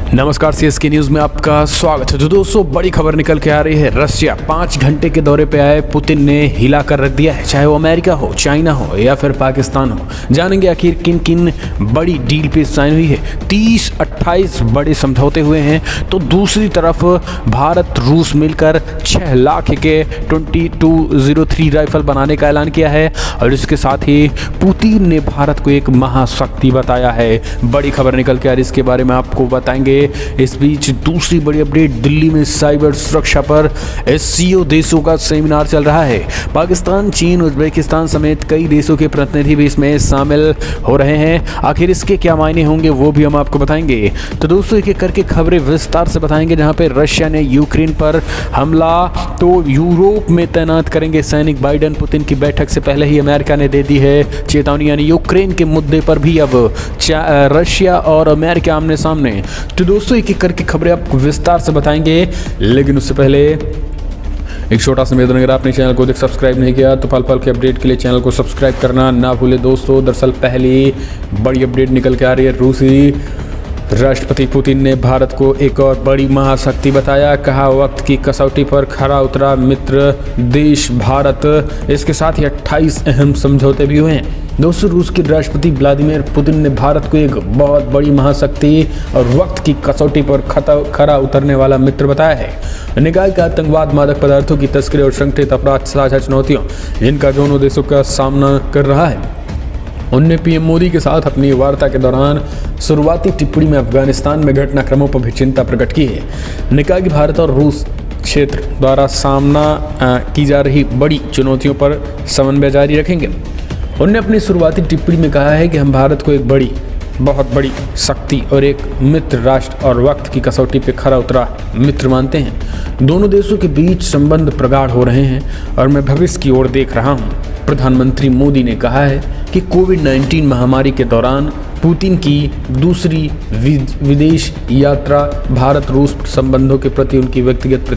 नमस्कार, CSK news में आपका स्वागत है। तो दोस्तों, बड़ी खबर निकल के आ रही है। रशिया 5 घंटे के दौरे पे आए पुतिन ने हिला कर रख दिया है, चाहे वो अमेरिका हो, चाइना हो या फिर पाकिस्तान हो। जानेंगे आखिर किन किन बड़ी डील पे साइन हुई है। 30-28 बड़े समझौते हुए हैं। तो दूसरी तरफ भारत रूस मिलकर 6 लाख के 2203 राइफल बनाने का ऐलान किया है और इसके साथ ही पुतिन ने भारत को एक महाशक्ति बताया है। बड़ी खबर निकल के आ रही, इसके बारे में आपको बताएंगे। इस बीच दूसरी बड़ी अपडेट, दिल्ली में साइबर सुरक्षा पर एससीओ देशों का सेमिनार चल रहा है। पाकिस्तान, चीन, उज्बेकिस्तान समेत कई देशों के प्रतिनिधि भी इसमें शामिल हो रहे हैं। आखिर इसके क्या मायने होंगे वो भी हम आपको बताएंगे। तो दोस्तों, एक एक करके खबरें विस्तार से बताएंगे। जहां पे रशिया ने यूक्रेन पर हमला, तो यूरोप में तैनात करेंगे सैनिक। बाइडेन पुतिन की बैठक से पहले ही अमेरिका ने दे दी है चेतावनी, यानी यूक्रेन के मुद्दे पर भी अब रशिया और अमेरिका आमने सामने। तो दोस्तों, एक एक करके खबरें आपको विस्तार से बताएंगे, लेकिन उससे पहले एक छोटा सा निवेदन, अगर आपने चैनल को सब्सक्राइब नहीं किया तो पल पल के अपडेट के लिए चैनल को सब्सक्राइब करना ना भूले। दोस्तों, दरअसल पहली बड़ी अपडेट निकल के आ रही है। रूसी राष्ट्रपति पुतिन ने भारत को एक और बड़ी महाशक्ति बताया। कहा, वक्त की कसौटी पर खरा उतरा मित्र देश भारत। इसके साथ ही 28 अहम समझौते भी हुए हैं। दोस्तों, रूस के राष्ट्रपति व्लादिमीर पुतिन ने भारत को एक बहुत बड़ी महाशक्ति और वक्त की कसौटी पर खरा उतरने वाला मित्र बताया है। निकाय का आतंकवाद, मादक पदार्थों की तस्करी और संगठित अपराध साझा चुनौतियों जिनका दोनों देशों का सामना कर रहा है। उनने पीएम मोदी के साथ अपनी वार्ता के दौरान शुरुआती टिप्पणी में अफगानिस्तान में घटनाक्रमों पर भी चिंता प्रकट की है। निकाय की भारत और रूस क्षेत्र द्वारा सामना की जा रही बड़ी चुनौतियों पर समन्वय जारी रखेंगे। उन्होंने अपनी शुरुआती टिप्पणी में कहा है कि हम भारत को एक बहुत बड़ी शक्ति और एक मित्र राष्ट्र और वक्त की कसौटी पे खरा उतरा मित्र मानते हैं। दोनों देशों के बीच संबंध प्रगाढ़ हो रहे हैं और मैं भविष्य की ओर देख रहा हूँ। प्रधानमंत्री मोदी ने कहा है कि कोविड-19 महामारी के दौरान पुतिन की दूसरी विदेश यात्रा भारत रूस संबंधों के प्रति उनकी व्यक्तिगत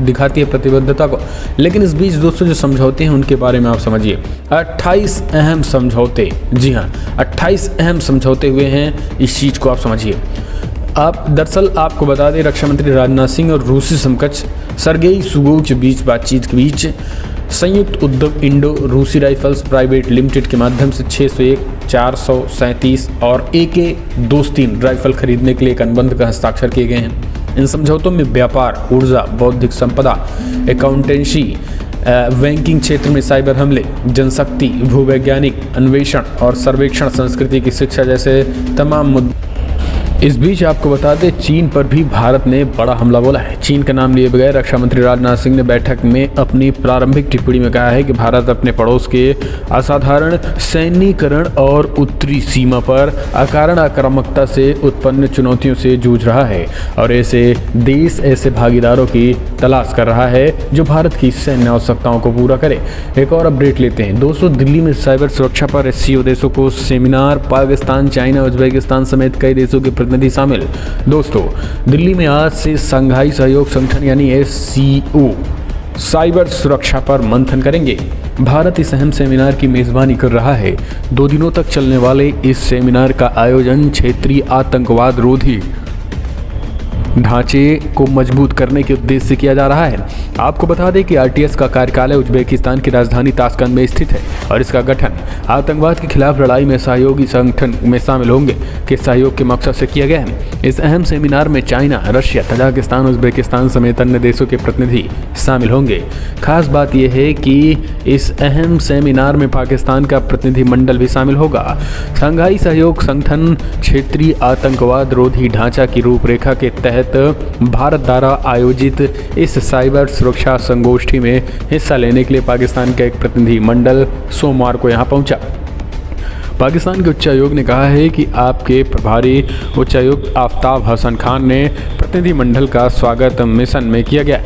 दिखाती है प्रतिबद्धता को। लेकिन इस बीच दोस्तों, जो समझौते हैं उनके बारे में आप समझिए। 28 अहम समझौते, जी हाँ, 28 अहम समझौते हुए हैं। इस चीज़ को आप समझिए। दरअसल आपको बता दें, रक्षा मंत्री राजनाथ सिंह और रूसी समकक्ष सर्गेई शुइगु के बीच बातचीत के बीच संयुक्त उद्योग इंडो रूसी राइफल्स प्राइवेट लिमिटेड के माध्यम से 601, 437 और AK-203 राइफल खरीदने के लिए एक अनुबंध का हस्ताक्षर किए गए हैं। इन समझौतों में व्यापार, ऊर्जा, बौद्धिक संपदा, अकाउंटेंसी, बैंकिंग क्षेत्र में साइबर हमले, जनशक्ति, भूवैज्ञानिक अन्वेषण और सर्वेक्षण, संस्कृति की शिक्षा जैसे तमाम मुद्दे। इस बीच आपको बता दें, चीन पर भी भारत ने बड़ा हमला बोला है। चीन का नाम लिए बगैर रक्षा मंत्री राजनाथ सिंह ने बैठक में अपनी प्रारंभिक टिप्पणी में कहा है कि भारत अपने पड़ोस के असाधारण सैन्यीकरण और उत्तरी सीमा पर अकारण आक्रामकता से उत्पन्न चुनौतियों से जूझ रहा है और ऐसे भागीदारों की तलाश कर रहा है जो भारत की सैन्य आवश्यकताओं को पूरा करे। एक और अपडेट लेते हैं। दोस्तों, दिल्ली में साइबर सुरक्षा पर एससीओ देशों को सेमिनार। पाकिस्तान, चाइना, उज्बेकिस्तान समेत कई देशों के प्रतिनिधि शामिल। दोस्तों, दिल्ली में आज से शंघाई सहयोग संगठन यानी एससीओ साइबर सुरक्षा पर मंथन करेंगे। भारत इस अहम सेमिनार की मेजबानी कर रहा है। 2 दिनों तक चलने वाले इस सेमिनार का आयोजन क्षेत्रीय आतंकवाद रोधी ढांचे को मजबूत करने के उद्देश्य से किया जा रहा है। आपको बता दें कि आरटीएस का कार्यालय उज्बेकिस्तान की राजधानी ताशकंद में स्थित है और इसका गठन आतंकवाद के खिलाफ लड़ाई में सहयोगी संगठन में शामिल होंगे के सहयोग के मकसद से किया गया है। इस अहम सेमिनार में चाइना, रशिया, तजाकिस्तान, उज्बेकिस्तान समेत अन्य देशों के प्रतिनिधि शामिल होंगे। खास बात यह है कि इस अहम सेमिनार में पाकिस्तान का प्रतिनिधिमंडल भी शामिल होगा। शंघाई सहयोग संगठन क्षेत्रीय आतंकवाद रोधी ढांचा की रूपरेखा के तहत भारत द्वारा आयोजित इस साइबर सुरक्षा संगोष्ठी में हिस्सा लेने के लिए पाकिस्तान का एक प्रतिनिधि मंडल सोमवार को यहां पहुंचा। पाकिस्तान के उच्चायोग ने कहा है कि आपके प्रभारी उच्चायुक्त आफ्ताब हसन खान ने प्रतिनिधिमंडल का स्वागत मिशन में किया गया।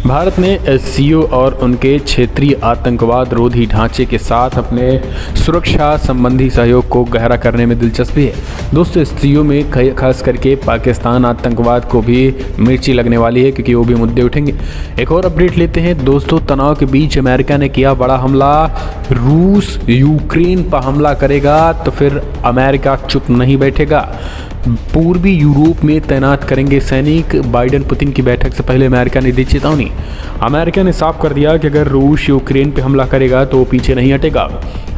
भारत ने एससीओ और उनके क्षेत्रीय आतंकवाद रोधी ढांचे के साथ अपने सुरक्षा संबंधी सहयोग को गहरा करने में दिलचस्पी है। दोस्तों, एससीओ में खास करके पाकिस्तान आतंकवाद को भी मिर्ची लगने वाली है, क्योंकि वो भी मुद्दे उठेंगे। एक और अपडेट लेते हैं। दोस्तों, तनाव के बीच अमेरिका ने किया बड़ा हमला। रूस यूक्रेन पर हमला करेगा तो फिर अमेरिका चुप नहीं बैठेगा। पूर्वी यूरोप में तैनात करेंगे सैनिक। बाइडेन पुतिन की बैठक से पहले अमेरिका ने दी चेतावनी। अमेरिका ने साफ कर दिया कि अगर रूस यूक्रेन पर हमला करेगा तो वो पीछे नहीं हटेगा।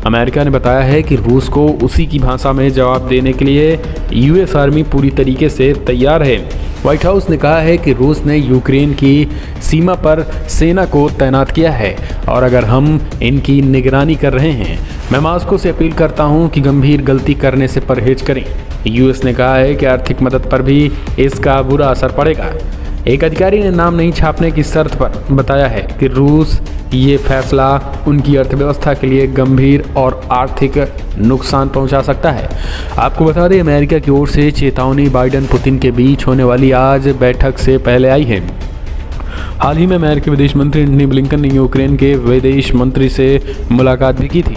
अमेरिका ने बताया है कि रूस को उसी की भाषा में जवाब देने के लिए यूएस आर्मी पूरी तरीके से तैयार है। व्हाइट हाउस ने कहा है कि रूस ने यूक्रेन की सीमा पर सेना को तैनात किया है और अगर हम इनकी निगरानी कर रहे हैं। मैं मॉस्को से अपील करता हूं कि गंभीर गलती करने से परहेज करें। यूएस ने कहा है कि आर्थिक मदद पर भी इसका बुरा असर पड़ेगा। एक अधिकारी ने नाम नहीं छापने की शर्त पर बताया है कि रूस ये फैसला उनकी अर्थव्यवस्था के लिए गंभीर और आर्थिक नुकसान पहुंचा सकता है। आपको बता दें, अमेरिका की ओर से चेतावनी बाइडेन पुतिन के बीच होने वाली आज बैठक से पहले आई है। हाल ही में अमेरिकी विदेश मंत्री एंटनी ब्लिंकन ने यूक्रेन के विदेश मंत्री से मुलाकात भी की थी।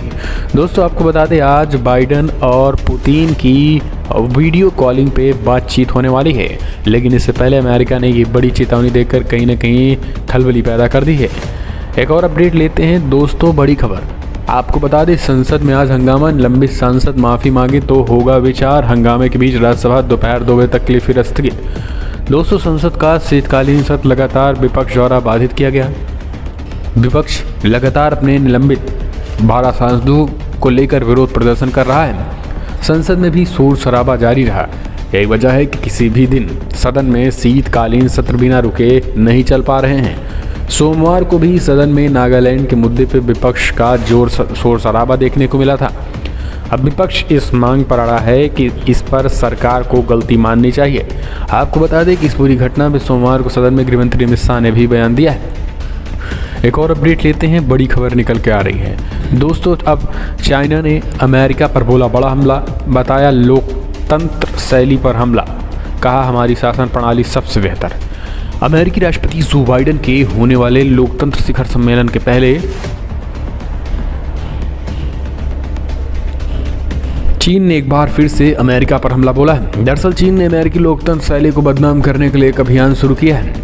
दोस्तों, आपको बता दें, आज बाइडेन और पुतिन की वीडियो कॉलिंग पे बातचीत होने वाली है, लेकिन इससे पहले अमेरिका ने ये बड़ी चेतावनी देकर कहीं ना कहीं खलबली पैदा कर दी है। एक और अपडेट लेते हैं दोस्तों, बड़ी खबर आपको बता दें, संसद में आज हंगामा। लंबित सांसद माफ़ी मांगे तो होगा विचार। हंगामे के बीच राज्यसभा दोपहर 2 बजे तक के लिए फिर स्थगित। दोस्तों, संसद का शीतकालीन सत्र लगातार विपक्ष द्वारा बाधित किया गया। विपक्ष लगातार अपने निलंबित 12 सांसदों को लेकर विरोध प्रदर्शन कर रहा है। संसद में भी शोर शराबा जारी रहा। यही वजह है कि किसी भी दिन सदन में शीतकालीन सत्र बिना रुके नहीं चल पा रहे हैं। सोमवार को भी सदन में नागालैंड के मुद्दे पर विपक्ष का शोर शराबा देखने को मिला था। अब विपक्ष इस मांग पर अड़ा है कि इस पर सरकार को गलती माननी चाहिए। आपको बता दें कि इस पूरी घटना में सोमवार को सदन में गृहमंत्री अमित शाह ने भी बयान दिया है। एक और अपडेट लेते हैं, बड़ी खबर निकल के आ रही है दोस्तों। अब चाइना ने अमेरिका पर बोला बड़ा हमला, बताया लोकतंत्र शैली पर हमला, कहा हमारी शासन प्रणाली सबसे बेहतर। अमेरिकी राष्ट्रपति जो बाइडेन के होने वाले लोकतंत्र शिखर सम्मेलन के पहले चीन ने एक बार फिर से अमेरिका पर हमला बोला है। दरअसल चीन ने अमेरिकी लोकतंत्र शैली को बदनाम करने के लिए एक अभियान शुरू किया है।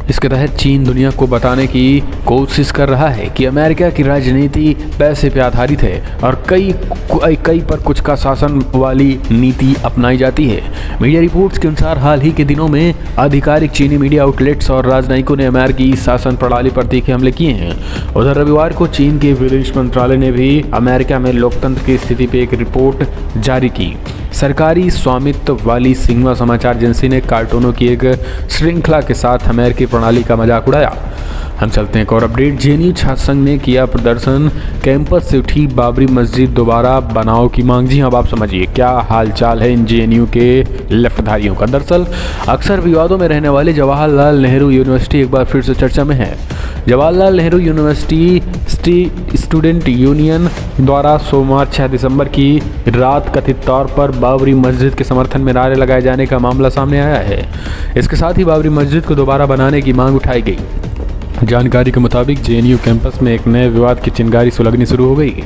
इसके तहत चीन दुनिया को बताने की कोशिश कर रहा है कि अमेरिका की राजनीति पैसे पर आधारित है और कई पर कुछ का शासन वाली नीति अपनाई जाती है। मीडिया रिपोर्ट्स के अनुसार हाल ही के दिनों में आधिकारिक चीनी मीडिया आउटलेट्स और राजनयिकों ने अमेरिकी शासन प्रणाली पर तीखे हमले किए हैं। उधर रविवार को चीन के विदेश मंत्रालय ने भी अमेरिका में लोकतंत्र की स्थिति पर एक रिपोर्ट जारी की। सरकारी स्वामित्व वाली सिंहवा समाचार एजेंसी ने कार्टूनों की एक श्रृंखला के साथ अमेरिकी प्रणाली का मजाक उड़ाया। हम चलते हैं एक और अपडेट। जेएनयू छात्र संघ ने किया प्रदर्शन, कैंपस से उठी बाबरी मस्जिद दोबारा बनाओ की मांग। जी हाँ, अब आप समझिए क्या हालचाल है इन जेएनयू के लेफ्टधारियों का। दरअसल अक्सर विवादों में रहने वाले जवाहरलाल नेहरू यूनिवर्सिटी एक बार फिर से चर्चा में है। Jawaharlal Nehru university student union द्वारा सोमवार 6 दिसंबर की रात कथित तौर पर बाबरी मस्जिद के समर्थन में नारे लगाए जाने का मामला सामने आया है। इसके साथ ही बाबरी मस्जिद को दोबारा बनाने की मांग उठाई गई। जानकारी के मुताबिक जेएनयू कैंपस में एक नए विवाद की चिंगारी सुलगनी शुरू हो गई।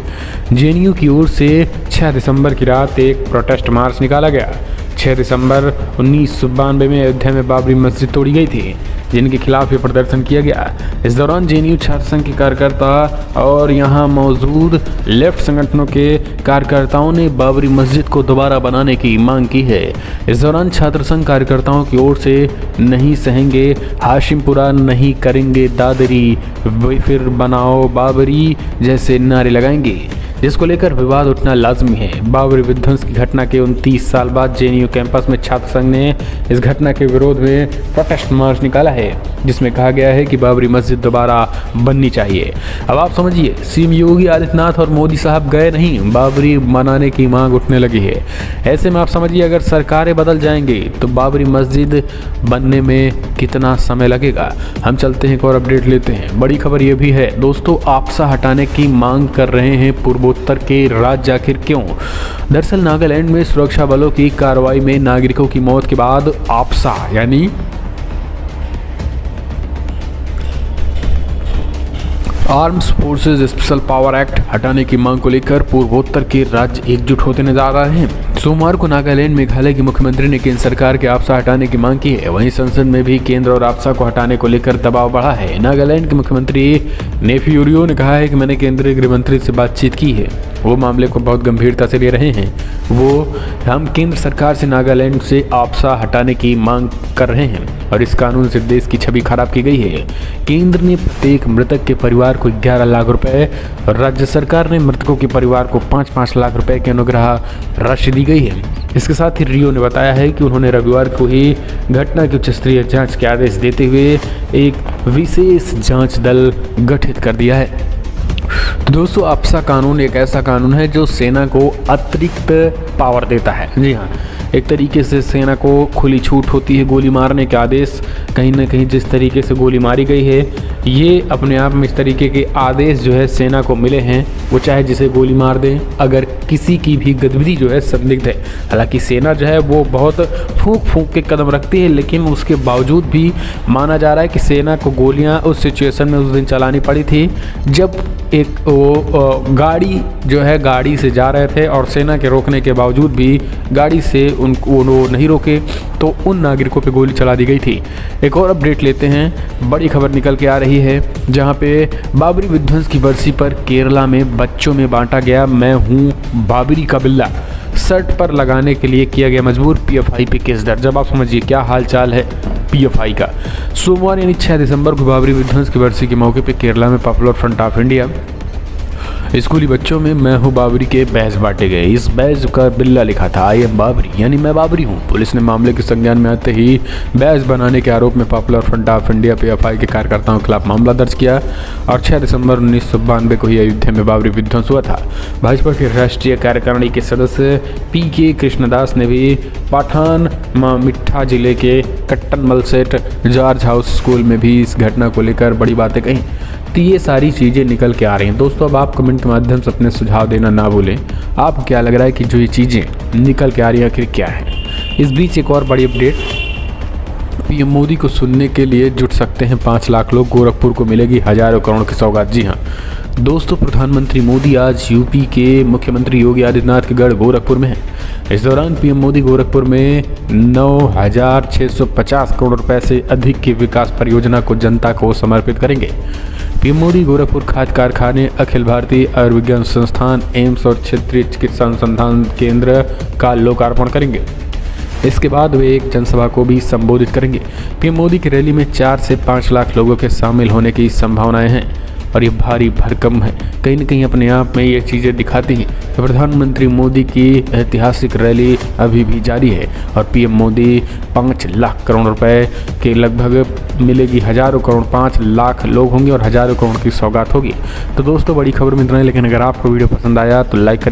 जेएनयू की ओर से 6 दिसंबर की रात एक प्रोटेस्ट मार्च निकाला गया। 6 दिसंबर 1992 में अयोध्या में बाबरी मस्जिद तोड़ी गई थी, जिनके खिलाफ ये प्रदर्शन किया गया। इस दौरान जेएनयू छात्र संघ के कार्यकर्ता और यहां मौजूद लेफ्ट संगठनों के कार्यकर्ताओं ने बाबरी मस्जिद को दोबारा बनाने की मांग की है। इस दौरान छात्र संघ कार्यकर्ताओं की ओर से नहीं सहेंगे हाशिमपुरा, नहीं करेंगे दादरी, फिर बनाओ बाबरी जैसे नारे लगाएंगे, जिसको लेकर विवाद उठना लाजमी है। बाबरी विध्वंस की घटना के 29 साल बाद जेएनयू कैंपस में छात्र संघ ने इस घटना के विरोध में प्रोटेस्ट मार्च निकाला है, जिसमें कहा गया है कि बाबरी मस्जिद दोबारा बननी चाहिए। अब आप समझिए, सीएम योगी आदित्यनाथ और मोदी साहब गए नहीं, बाबरी बनाने की मांग उठने लगी है। ऐसे में आप समझिए, अगर सरकारें बदल जाएंगे तो बाबरी मस्जिद बनने में कितना समय लगेगा। हम चलते हैं एक और अपडेट लेते हैं। बड़ी खबर यह भी है दोस्तों, आपसा हटाने की मांग कर रहे हैं पूर्वोत्तर के राज्य, आखिर क्यों? दरअसल नागालैंड में सुरक्षा बलों की कार्रवाई में नागरिकों की मौत के बाद आपसा यानी arms forces special power act हटाने की मांग को लेकर पूर्वोत्तर के राज्य एकजुट होते नजर आ रहे हैं। सोमवार को नागालैंड मेघालय के मुख्यमंत्री ने केंद्र सरकार के आपसा हटाने की मांग की है। वहीं संसद में भी केंद्र और आपसा को हटाने को लेकर दबाव बढ़ा है। नागालैंड के मुख्यमंत्री नेफियूरियो ने कहा है कि मैंने केंद्रीय गृह मंत्री से बातचीत की है वो मामले को बहुत गंभीरता से ले रहे हैं। वो हम केंद्र सरकार से नागालैंड से आपसा हटाने की मांग कर रहे हैं और इस कानून से देश की छवि खराब की गई है। केंद्र ने प्रत्येक मृतक के परिवार को 11 लाख रुपए और राज्य सरकार ने मृतकों के परिवार को 5-5 लाख रुपए की अनुग्रह राशि दी गई है। इसके साथ ही रियो ने बताया है कि उन्होंने रविवार को ही घटना की उच्च स्तरीय जांच के आदेश देते हुए एक विशेष जांच दल गठित कर दिया है। तो दोस्तों, आपसा कानून एक ऐसा कानून है जो सेना को अतिरिक्त पावर देता है। जी हाँ, एक तरीके से सेना को खुली छूट होती है गोली मारने के आदेश। कहीं ना कहीं जिस तरीके से गोली मारी गई है, ये अपने आप में इस तरीके के आदेश जो है सेना को मिले हैं, वो चाहे जिसे गोली मार दें अगर किसी की भी गतिविधि जो है संदिग्ध है। हालांकि सेना जो है वो बहुत फूंक के कदम रखती है, लेकिन उसके बावजूद भी माना जा रहा है कि सेना को गोलियां उस सिचुएशन में उस दिन चलानी पड़ी थी जब एक वो गाड़ी जो है गाड़ी से जा रहे थे और सेना के रोकने के बावजूद भी गाड़ी से उनको नहीं रोके तो उन नागरिकों पे गोली चला दी गई थी। एक और अपडेट लेते हैं। बड़ी खबर निकल के आ रही है जहां पे बाबरी विध्वंस की बरसी पर केरला में बच्चों में बांटा गया मैं हूं बाबरी का बिल्ला शर्ट पर लगाने के लिए किया गया मजबूर। पीएफआई पे केस दर्ज। जब आप समझिए क्या हाल चाल है पीएफआई का। सोमवार यानी 6 दिसंबर को बाबरी विध्वंस की बरसी के मौके पर केरला में पॉपुलर फ्रंट ऑफ इंडिया स्कूली बच्चों में मैं हूँ बाबरी के बैज बांटे गए। इस बैज का बिल्ला लिखा था आई एम बाबरी, यानी मैं बाबरी हूँ। पुलिस ने मामले के संज्ञान में आते ही बैज बनाने के आरोप में popular front of India PFI के कार्यकर्ताओं के खिलाफ मामला दर्ज किया और 6 दिसंबर 1992 को ही अयोध्या में बाबरी विध्वंस हुआ था। भाजपा के राष्ट्रीय कार्यकारिणी के सदस्य पीके कृष्णदास ने भी पठान मिठा जिले के कट्टनमल सेठ जॉर्ज हाउस स्कूल में भी इस घटना को लेकर बड़ी बातें कही। तो ये सारी चीज़ें निकल के आ रही हैं। दोस्तों, अब आप कमेंट के माध्यम से अपने सुझाव देना ना भूलें। आपको क्या लग रहा है कि जो ये चीज़ें निकल के आ रही हैं आखिर क्या है। इस बीच एक और बड़ी अपडेट, पीएम मोदी को सुनने के लिए जुट सकते हैं 5 लाख लोग, गोरखपुर को मिलेगी हजारों करोड़ की सौगात। जी हाँ दोस्तों, प्रधानमंत्री मोदी आज यूपी के मुख्यमंत्री योगी आदित्यनाथ के गढ़ गोरखपुर में हैं। इस दौरान पीएम मोदी गोरखपुर में 9,650 करोड़ रुपए से अधिक की विकास परियोजना को जनता को समर्पित करेंगे। पीएम मोदी गोरखपुर खाद्य कारखाने, अखिल भारतीय आयुर्विज्ञान संस्थान, एम्स और क्षेत्रीय चिकित्सा अनुसंधान केंद्र का लोकार्पण करेंगे। इसके बाद वे एक जनसभा को भी संबोधित करेंगे। पीएम मोदी की रैली में 4 से 5 लाख लोगों के शामिल होने की संभावनाएं हैं और ये भारी भरकम है। कहीं न कहीं अपने आप में ये चीज़ें दिखाती हैं कि प्रधानमंत्री मोदी की ऐतिहासिक रैली अभी भी जारी है और पीएम मोदी 5 लाख करोड़ रुपए के लगभग मिलेगी हजारों करोड़, 5 लाख लोग होंगे और हजारों करोड़ की सौगात होगी। तो दोस्तों, बड़ी खबर में इतना ही, लेकिन अगर आपको वीडियो पसंद आया तो लाइक